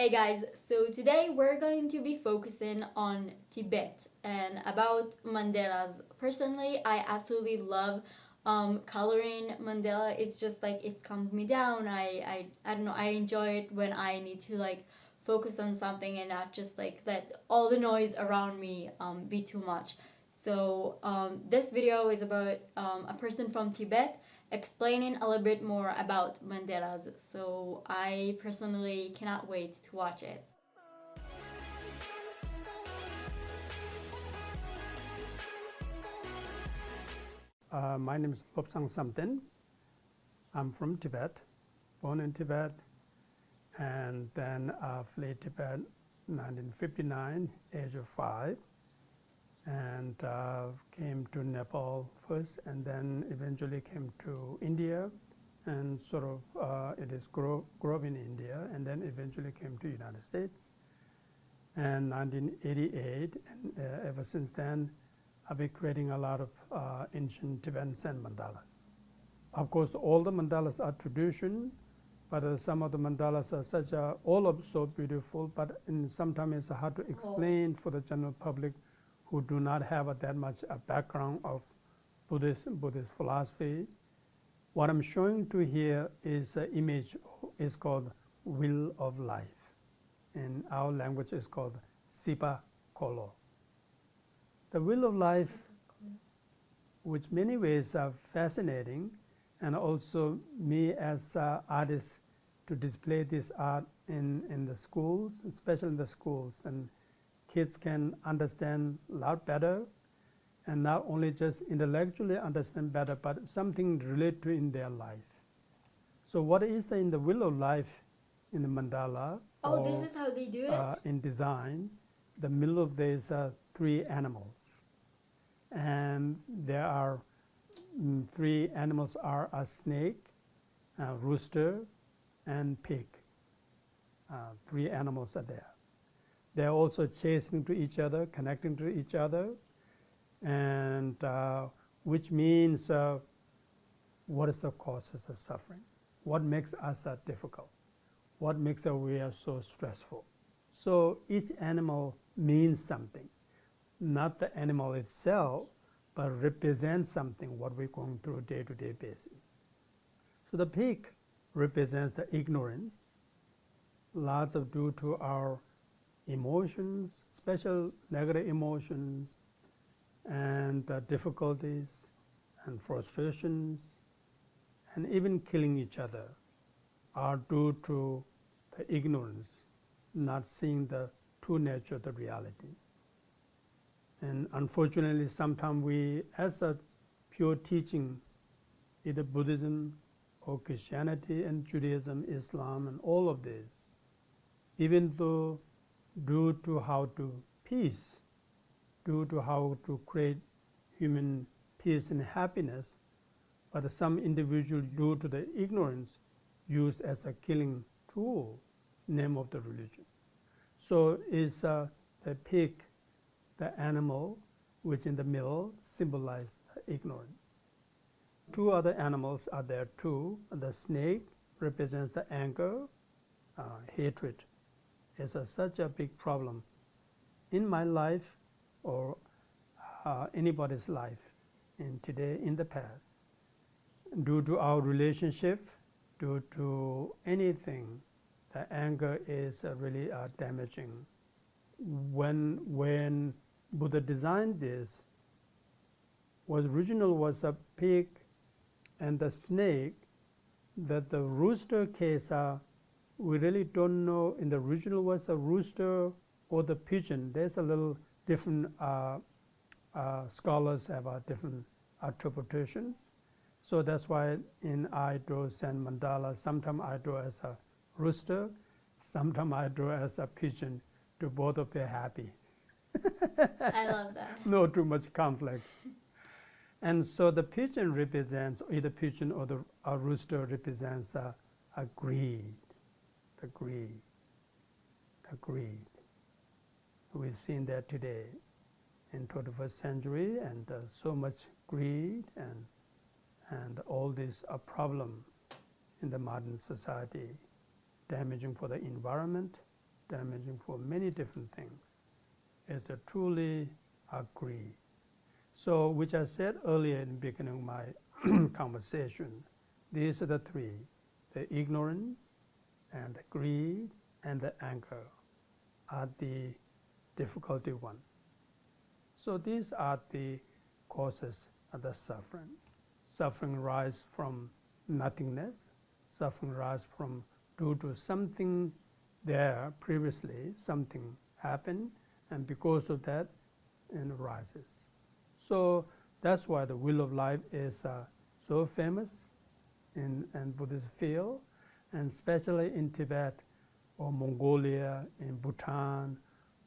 Hey guys, so today we're going to be focusing on Tibet and about mandalas. Personally, I absolutely love coloring mandala. It's just like it's calmed me down. I don't know, I enjoy it when I need to like focus on something and not just like let all the noise around me be too much. So this video is about a person from Tibet explaining a little bit more about Mandalas. So I personally cannot wait to watch it. My name is Losang Samten. I'm from Tibet, born in Tibet, and then fled Tibet 1959, age of 5, and came to Nepal first, and then eventually came to India, and sort of it is grew up in India, and then eventually came to United States, and 1988, and ever since then, I've been creating a lot of ancient Tibetan sand mandalas. Of course, all the mandalas are tradition, but some of the mandalas are such all of so beautiful, but sometimes it's hard to explain for the general public who do not have that much background of Buddhist philosophy. What I'm showing to here is an image is called Wheel of Life. In our language, it's called Sipa Kolo. The Wheel of Life, which many ways are fascinating, and also me as an artist to display this art in the schools, especially in the schools, and kids can understand a lot better, and not only just intellectually understand better, but something related to in their life. So what is in the Wheel of Life in the mandala? Oh, this is how they do it? In design, the middle of these 3 animals, and there are 3 animals are a snake, a rooster, and pig. 3 animals are there. They're also chasing to each other, connecting to each other, and which means what is the causes of suffering? What makes us difficult? What makes we are so stressful? So each animal means something, not the animal itself, but represents something what we're going through day-to-day basis. So the pig represents the ignorance, lots of due to our emotions, special negative emotions, and difficulties and frustrations, and even killing each other are due to the ignorance, not seeing the true nature of the reality. And unfortunately, sometimes we, as a pure teaching, either Buddhism or Christianity and Judaism, Islam, and all of this, even though due to how to peace, due to how to create human peace and happiness, but some individual, due to the ignorance, use as a killing tool, name of the religion. So is the pig, the animal, which in the middle symbolize the ignorance. 2 other animals are there too. The snake represents the anger, hatred. It's such a big problem in my life or anybody's life in today, in the past. Due to our relationship, due to anything, the anger is really damaging. When Buddha designed this, was original was a pig and the snake, that the rooster case, we really don't know in the original was a rooster or the pigeon. There's a little different, scholars have different interpretations. So that's why in I draw sand mandala, sometimes I draw as a rooster, sometimes I draw as a pigeon, to both of them happy. I love that. No too much conflicts. And so the pigeon represents, either pigeon or the rooster represents a greed, the greed. We've seen that today in 21st century, and so much greed and all this a problem in the modern society, damaging for the environment, damaging for many different things. It's a truly agree. So, which I said earlier in the beginning of my conversation, these are the three: the ignorance and the greed and the anger are the difficulty one. So these are the causes of the suffering. Suffering rise from nothingness. Suffering rise from due to something there previously, something happened, and because of that, it rises. So that's why the wheel of life is so famous in Buddhist field, and especially in Tibet or Mongolia, in Bhutan,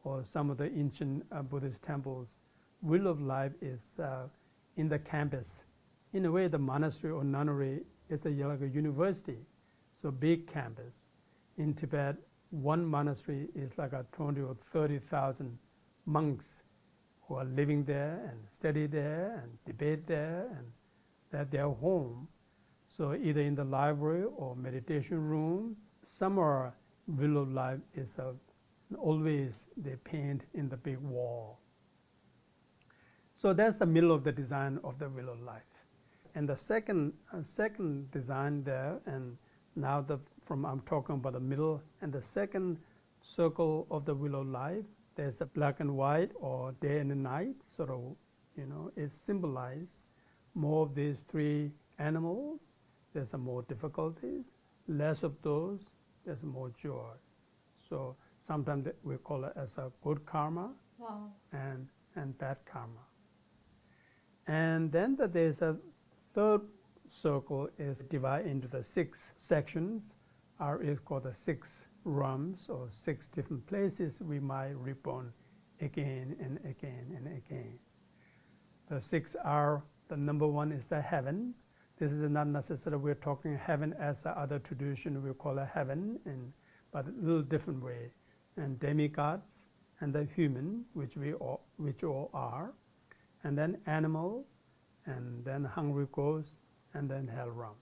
or some of the ancient Buddhist temples. Wheel of life is in the campus. In a way, the monastery or nunnery is like a university, so big campus. In Tibet, one monastery is like a 20 or 30,000 monks who are living there and study there and debate there, and that their home. So either in the library or meditation room, some are wheel of life is always they paint in the big wall. So that's the middle of the design of the wheel of life. And the second design there, and now I'm talking about the middle, and the second circle of the wheel of life, there's a black and white or day and night, sort of, it symbolizes more of these three animals. There's more difficulties, less of those, there's more joy. So sometimes we call it as a good karma. Wow. and bad karma. And then there's a third circle is divided into the 6 sections, or is called the 6 realms, or 6 different places we might reborn again and again and again. The 6 are, the number 1 is the heaven. This is not necessarily we're talking heaven as the other tradition we call it heaven, but a little different way. And demigods, and the human, which all are, and then animal, and then hungry ghost, and then hell realm.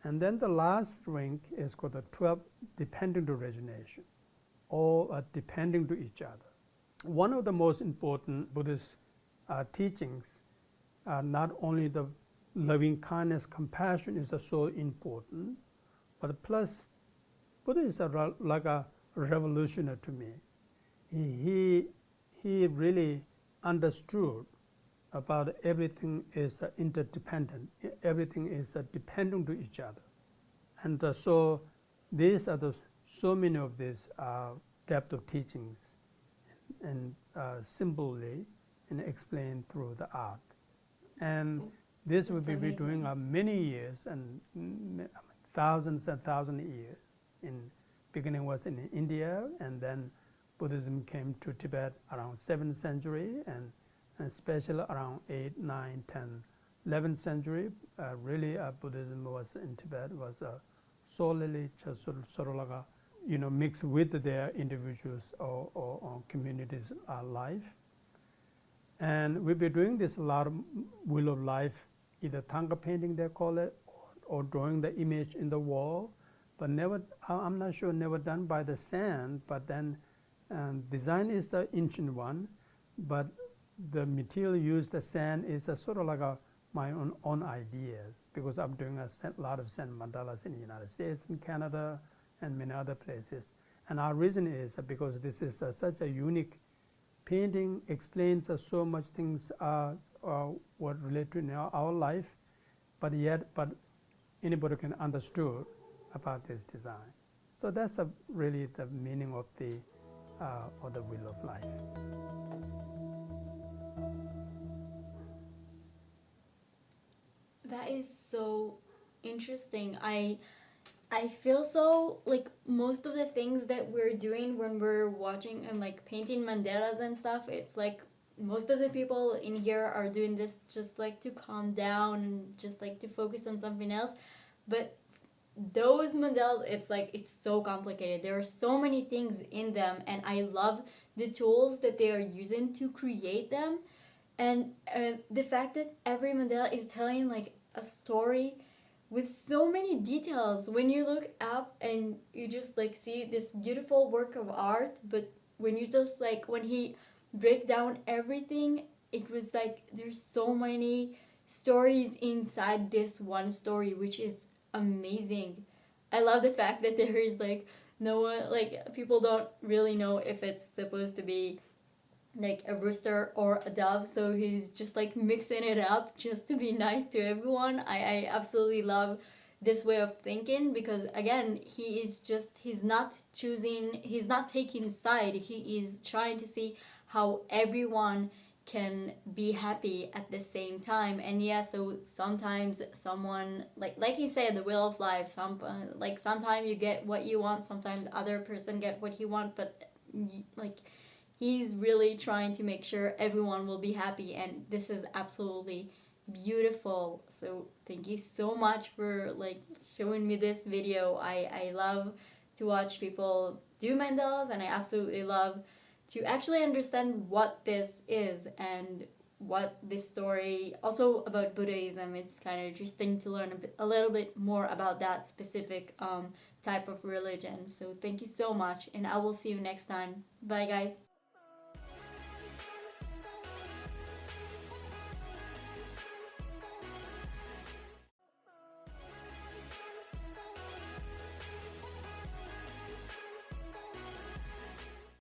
And then the last rank is called the 12 dependent origination. All are depending to each other. One of the most important Buddhist teachings are not only the loving kindness, compassion is so important, but plus Buddha is like a revolutionary to me. He really understood about everything is interdependent. Everything is dependent to each other, and so these are so many of these depth of teachings, and simply and explained through the art. And this will be doing many years and thousands and thousands of years. In beginning was in India, and then Buddhism came to Tibet around 7th century, and especially around 8, 9, 10, 11th century. Really, Buddhism was in Tibet was solely just sort of like a, mixed with their individuals or communities' life. And we'll be doing this a lot of wheel of life, either Thangka painting they call it, or drawing the image in the wall, but never, I'm not sure, never done by the sand, but then design is the ancient one, but the material used, the sand, is sort of like my own ideas, because I'm doing a lot of sand mandalas in the United States and Canada and many other places. And our reason is because this is such a unique painting, explains so much things what relate to our life, but anybody can understood about this design. So that's really the meaning of the wheel of life. That is so interesting. I feel so like most of the things that we're doing when we're watching and like painting mandalas and stuff, it's like most of the people in here are doing this just like to calm down and just like to focus on something else. But those mandalas, it's like it's so complicated. There are so many things in them, and I love the tools that they are using to create them. And the fact that every mandala is telling like a story with so many details. When you look up and you just like see this beautiful work of art, but when you just like when he break down everything, it was like there's so many stories inside this one story, which is amazing. I love the fact that there is like no one, like people don't really know if it's supposed to be like a rooster or a dove, so he's just like mixing it up just to be nice to everyone. I absolutely love this way of thinking, because again, he is just, he's not choosing, he's not taking side, he is trying to see how everyone can be happy at the same time. And yeah, so sometimes someone, like he said, the wheel of life, like sometimes you get what you want, sometimes the other person get what you want, but like he's really trying to make sure everyone will be happy, and this is absolutely beautiful. So thank you so much for like showing me this video. I love to watch people do mandalas, and I absolutely love to actually understand what this is and what this story also about Buddhism. It's kind of interesting to learn a little bit more about that specific type of religion. So thank you so much, and I will see you next time. Bye guys.